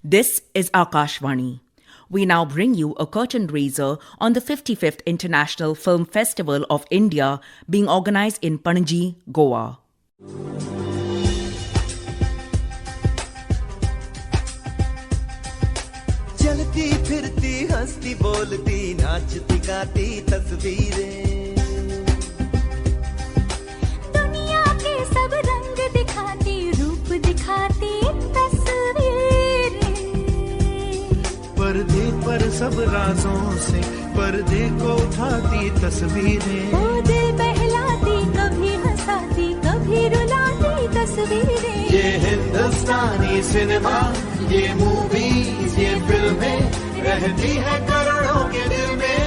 This is Akashvani. We now bring you a curtain raiser on the 55th International Film Festival of India being organized in Panaji, Goa. चलती फिरती हंसती बोलती नाचती गाती तस्वीरें दुनिया के सब रंग दिखाती रूप दिखाती तस्वीरें पर्दे पर सब राजों से पर्दे को उठाती तस्वीरें वो दिल बहलाती कभी हंसाती कभी रुलाती तस्वीरें ये हिंदुस्तानी सिनेमा ये मूवीज ये फिल्में रहती है करोड़ों के दिल में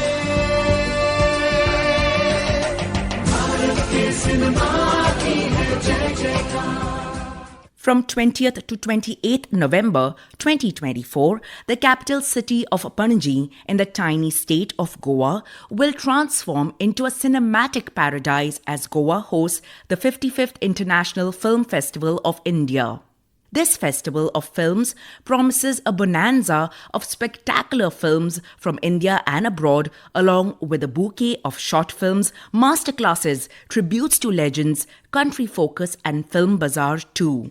भारत के सिनेमा की है जय जयकार. From 20th to 28th November 2024, the capital city of Panaji in the tiny state of Goa will transform into a cinematic paradise as Goa hosts the 55th International Film Festival of India. This festival of films promises a bonanza of spectacular films from India and abroad, along with a bouquet of short films, masterclasses, tributes to legends, country focus and film bazaar too.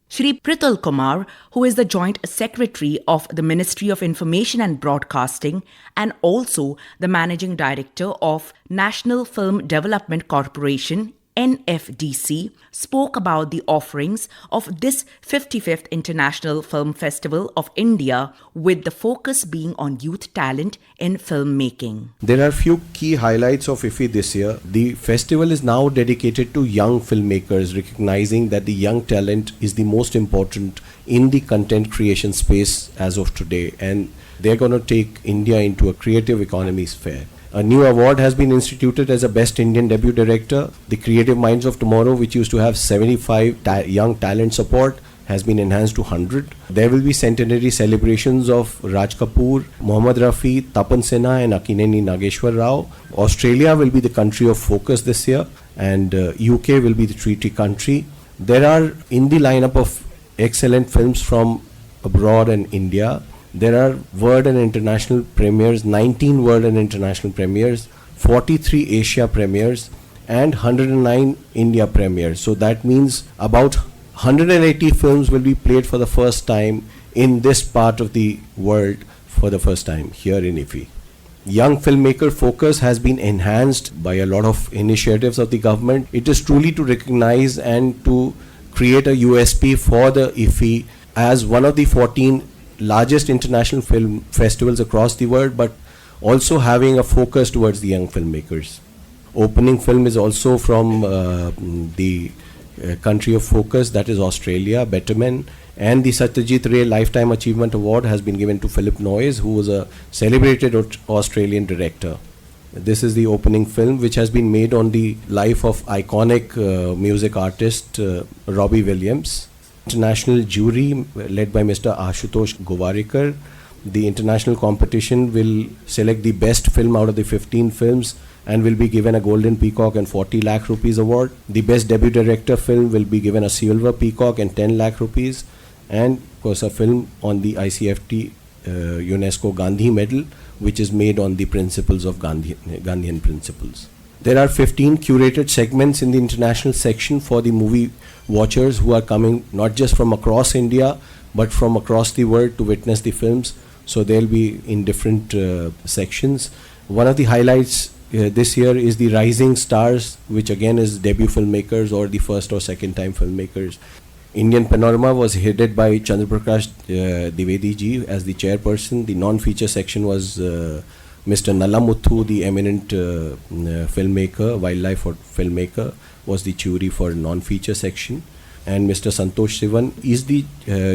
Shri Prital Kumar, who is the Joint Secretary of the Ministry of Information and Broadcasting and also the Managing Director of National Film Development Corporation, NFDC, spoke about the offerings of this 55th International Film Festival of India, with the focus being on youth talent in filmmaking. There are few key highlights of IFFI this year. The festival is now dedicated to young filmmakers, recognizing that the young talent is the most important in the content creation space as of today, and they're going to take India into a creative economy sphere. A new award has been instituted as a Best Indian Debut Director. The Creative Minds of Tomorrow, which used to have 75 young talent support, has been enhanced to 100. There will be centenary celebrations of Raj Kapoor, Mohammad Rafi, Tapan Sinha and Akineni Nageshwar Rao. Australia will be the country of focus this year, and UK will be the treaty country. There are in the lineup of excellent films from abroad and India. There are world and international premieres, 19 world and international premieres, 43 Asia premieres, and 109 India premieres. So that means about 180 films will be played for the first time in this part of the world for the first time here in IFFI. Young filmmaker focus has been enhanced by a lot of initiatives of the government. It is truly to recognize and to create a USP for the IFFI as one of the 14 largest international film festivals across the world, but also having a focus towards the young filmmakers. Opening film is also from the country of focus, that is Australia, Betterman, and the Satyajit Ray Lifetime Achievement Award has been given to Philip Noyes, who was a celebrated Australian director. This is the opening film, which has been made on the life of iconic music artist Robbie Williams. International jury led by Mr. Ashutosh Govarikar. The international competition will select the best film out of the 15 films and will be given a Golden Peacock and 40 lakh rupees award. The best debut director film will be given a Silver Peacock and 10 lakh rupees, and of course a film on the ICFT UNESCO Gandhi Medal, which is made on the principles of Gandhian principles. There are 15 curated segments in the international section for the movie watchers who are coming not just from across India but from across the world to witness the films. So they'll be in different sections. One of the highlights this year is the Rising Stars, which again is debut filmmakers or the first or second time filmmakers. Indian Panorama was headed by Chandraprakash Dwivedi ji as the chairperson. The non-feature section was Mr. Nalamuthu, the eminent filmmaker, wildlife filmmaker, was the jury for non-feature section, and Mr. Santosh Sivan is the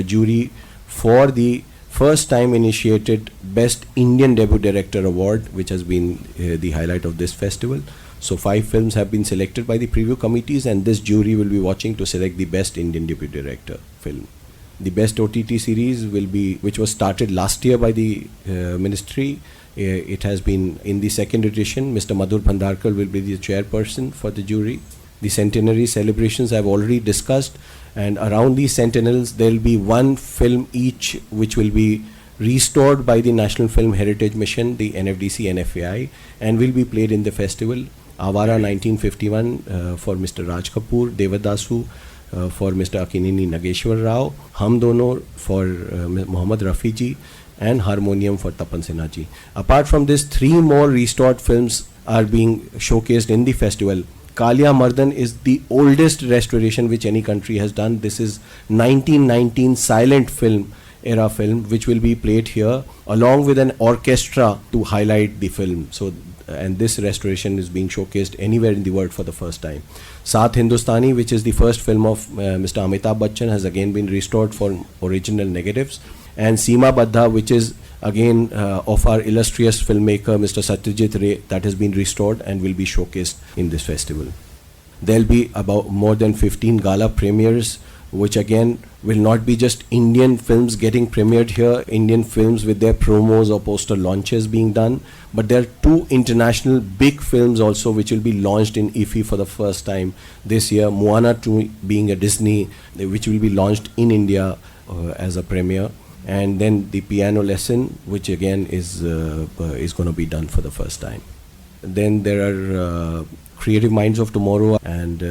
jury for the first time initiated Best Indian Debut Director Award, which has been the highlight of this festival. So 5 films have been selected by the preview committees, and this jury will be watching to select the Best Indian Debut Director film. The Best OTT series will be, which was started last year by the ministry. It has been in the second edition. Mr. Madhur Bhandarkar will be the chairperson for the jury. The centenary celebrations I've already discussed, and around these centennials there will be one film each which will be restored by the National Film Heritage Mission, the NFDC NFAI, and will be played in the festival. Avara 1951 for Mr. Raj Kapoor, Devadasu for Mr. Akinini Nageshwar Rao, Hum Dono for Muhammad Rafi ji, and Harmonium for Tapan Sinha ji. Apart from this, 3 more restored films are being showcased in the festival. Kalia Mardan is the oldest restoration which any country has done. This is 1919 silent film, era film, which will be played here along with an orchestra to highlight the film. So, and this restoration is being showcased anywhere in the world for the first time. Saath Hindustani, which is the first film of Mr. Amitabh Bachchan, has again been restored for original negatives. And Seema Baddha, which is again of our illustrious filmmaker Mr. Satyajit Ray, that has been restored and will be showcased in this festival. There will be about more than 15 gala premieres, which again will not be just Indian films getting premiered here, Indian films with their promos or poster launches being done, but there are 2 international big films also which will be launched in IFFI for the first time this year. Moana 2 being a Disney, which will be launched in India as a premiere. And then the piano lesson, which again is going to be done for the first time. Then there are Creative Minds of Tomorrow, and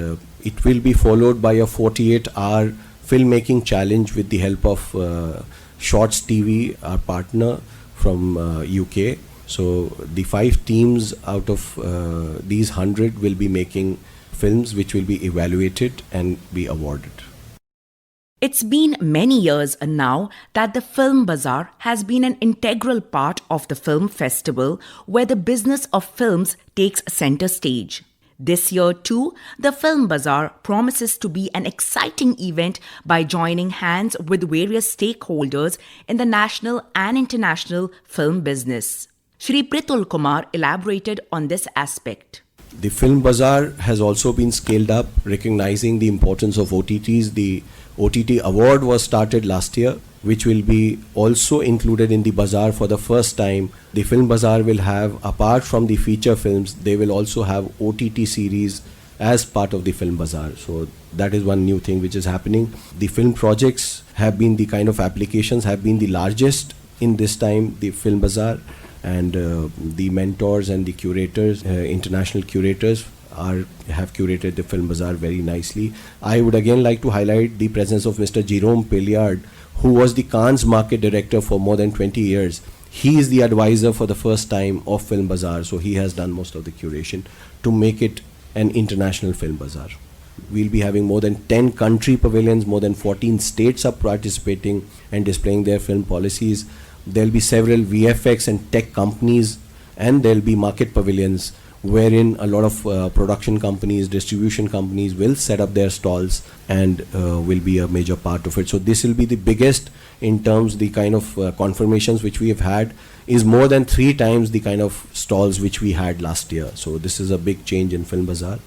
it will be followed by a 48-hour filmmaking challenge with the help of Shorts TV, our partner from UK. So the 5 teams out of these 100 will be making films which will be evaluated and be awarded. It's been many years now that the Film Bazaar has been an integral part of the film festival where the business of films takes center stage. This year too, the Film Bazaar promises to be an exciting event by joining hands with various stakeholders in the national and international film business. Shri Pritul Kumar elaborated on this aspect. The Film Bazaar has also been scaled up, recognizing the importance of OTTs. The OTT award was started last year, which will be also included in the bazaar for the first time. The Film Bazaar will have, apart from the feature films, they will also have OTT series as part of the Film Bazaar. So that is one new thing which is happening. The film projects have been the kind of applications, have been the largest in this time, the Film Bazaar. And the mentors and the curators, international curators, have curated the Film Bazaar very nicely. I would again like to highlight the presence of Mr. Jerome Pilliard, who was the Cannes market director for more than 20 years. He is the advisor for the first time of Film Bazaar, so he has done most of the curation to make it an international Film Bazaar. We'll be having more than 10 country pavilions, more than 14 states are participating and displaying their film policies. There'll be several VFX and tech companies, and there'll be market pavilions wherein a lot of production companies, distribution companies will set up their stalls and will be a major part of it. So this will be the biggest in terms the kind of confirmations which we have had is more than 3 times the kind of stalls which we had last year. So this is a big change in Film Bazaar.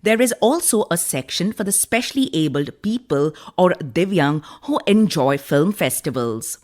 There is also a section for the specially abled people or Divyang who enjoy film festivals.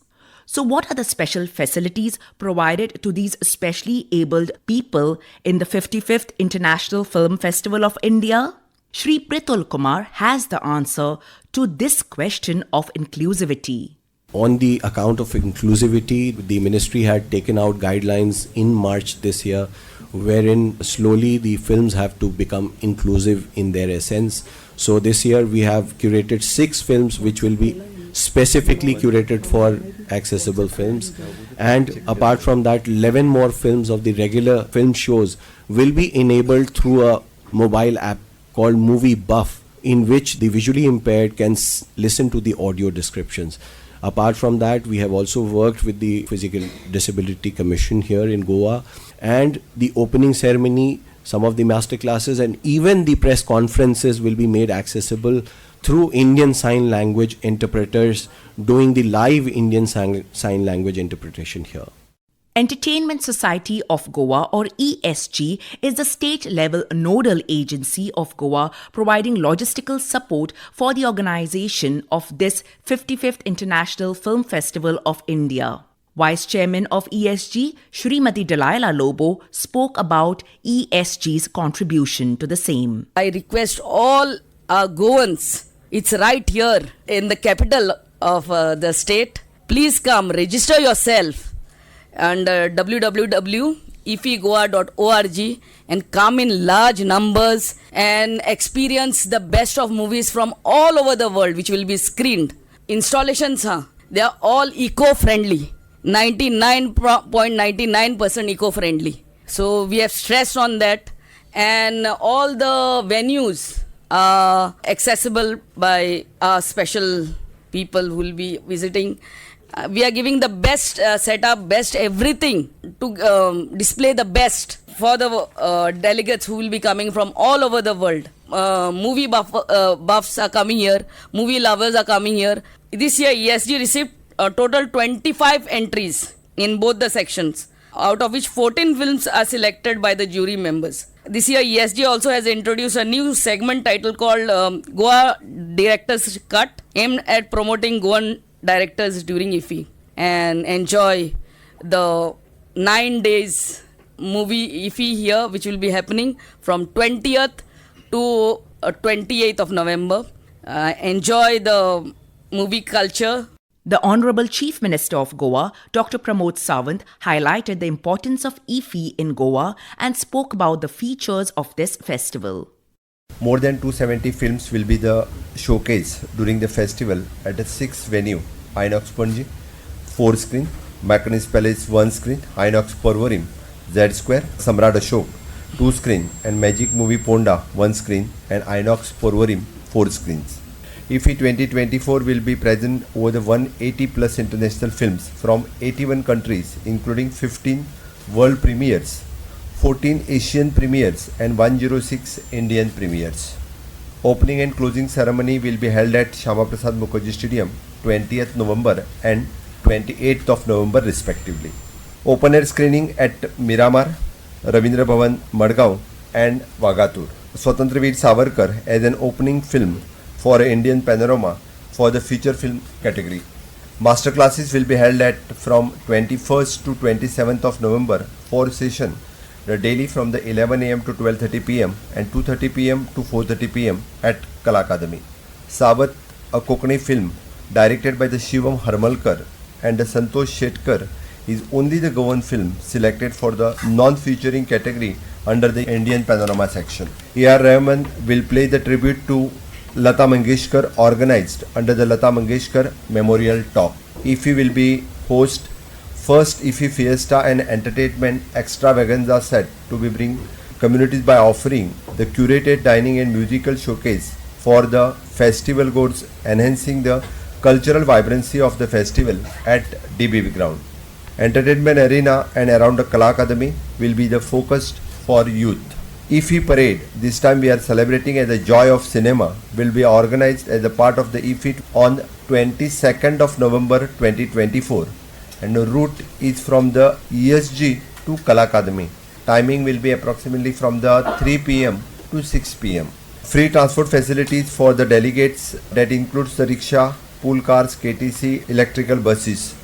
So what are the special facilities provided to these specially abled people in the 55th International Film Festival of India? Shri Pritul Kumar has the answer to this question of inclusivity. On the account of inclusivity, the ministry had taken out guidelines in March this year, wherein slowly the films have to become inclusive in their essence. So this year we have curated 6 films which will be specifically curated for accessible films, and apart from that 11 more films of the regular film shows will be enabled through a mobile app called Movie Buff, in which the visually impaired can listen to the audio descriptions. Apart from that, we have also worked with the Physical Disability Commission here in Goa, and the opening ceremony, some of the master classes, and even the press conferences will be made accessible through Indian Sign Language interpreters doing the live Indian Sign Language interpretation here. Entertainment Society of Goa, or ESG, is the state-level nodal agency of Goa providing logistical support for the organization of this 55th International Film Festival of India. Vice Chairman of ESG, Srimati Delilah Lobo, spoke about ESG's contribution to the same. I request all Goans, it's right here in the capital of the state. Please come, register yourself under www.ifigoa.org and come in large numbers and experience the best of movies from all over the world which will be screened. Installations, they are all eco-friendly. 99.99% eco-friendly. So we have stressed on that, and all the venues are accessible by our special people who will be visiting. We are giving the best setup, best everything to display the best for the delegates who will be coming from all over the world. Movie buffs are coming here, movie lovers are coming here. This year ESG received a total 25 entries in both the sections, out of which 14 films are selected by the jury members. This year ESG also has introduced a new segment title called Goa Director's Cut, aimed at promoting Goan directors during IFFI and enjoy the 9 days movie IFFI here, which will be happening from 20th to 28th of November. Enjoy the movie culture. The Honorable Chief Minister of Goa, Dr. Pramod Sawant, highlighted the importance of IFFI in Goa and spoke about the features of this festival. More than 270 films will be the showcase during the festival at a 6 venue: Inox Panaji, 4 screen, Macanese Palace 1 screen, Inox Porvorim, Z Square, Samrat Ashok 2 screen, and Magic Movie Ponda 1 screen, and Inox Porvorim 4 screens. IFFI 2024 will be present over the 180 plus international films from 81 countries, including 15 world premieres, 14 Asian premieres, and 106 Indian premieres. Opening and closing ceremony will be held at Shama Prasad Mukherjee Stadium 20th November and 28th of November respectively. Open air screening at Miramar, Ravindra Bhavan, Madgaon and Vagatur. Swatantraveer Savarkar as an opening film for Indian Panorama for the feature film category. Master classes will be held at from 21st to 27th of November, 4 sessions, daily from the 11 am to 12:30 pm and 2:30 pm to 4:30 pm at Kala Akademi. Sabat, a Kokani film directed by the Shivam Harmalkar and the Santosh Shetkar, is only the Goan film selected for the non-featuring category under the Indian Panorama section. A.R. Rahman will play the tribute to Lata Mangeshkar organized under the Lata Mangeshkar Memorial Talk. IFFI will be host first IFFI Fiesta and Entertainment Extravaganza set to be bring communities by offering the curated dining and musical showcase for the festival goods, enhancing the cultural vibrancy of the festival at DBB ground. Entertainment arena and around the Kala Akademi will be the focus for youth. IFFI parade, this time we are celebrating as a joy of cinema, will be organized as a part of the IFFI on 22nd of November 2024, and the route is from the ESG to Kala Akademi. Timing will be approximately from the 3 pm to 6 pm. Free transport facilities for the delegates, that includes the rickshaw, pool cars, KTC, electrical buses.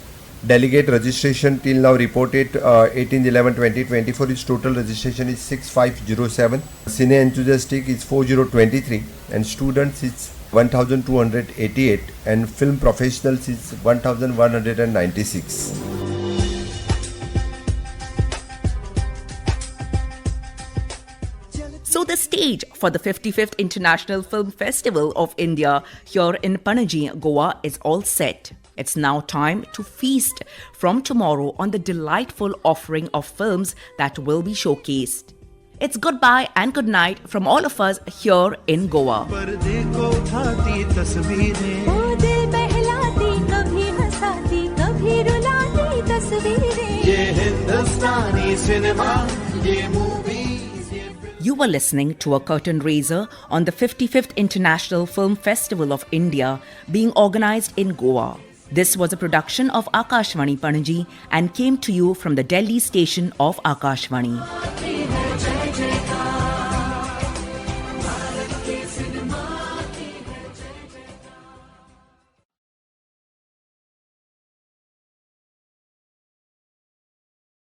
Delegate registration till now reported 18/11/2024 is total registration is 6507. Cine enthusiastic is 4023 and students is 1288 and film professionals is 1196. So the stage for the 55th International Film Festival of India here in Panaji, Goa is all set. It's now time to feast from tomorrow on the delightful offering of films that will be showcased. It's goodbye and good night from all of us here in Goa. पर्दे को उठाती तस्वीरें, वो दिल बहलाती कभी हंसाती कभी रुलाती तस्वीरें ये हिंदुस्तानी सिनेमा, ये मूवीज, ये You were listening to a curtain raiser on the 55th International Film Festival of India being organized in Goa. This was a production of Akashvani Panaji and came to you from the Delhi station of Akashvani.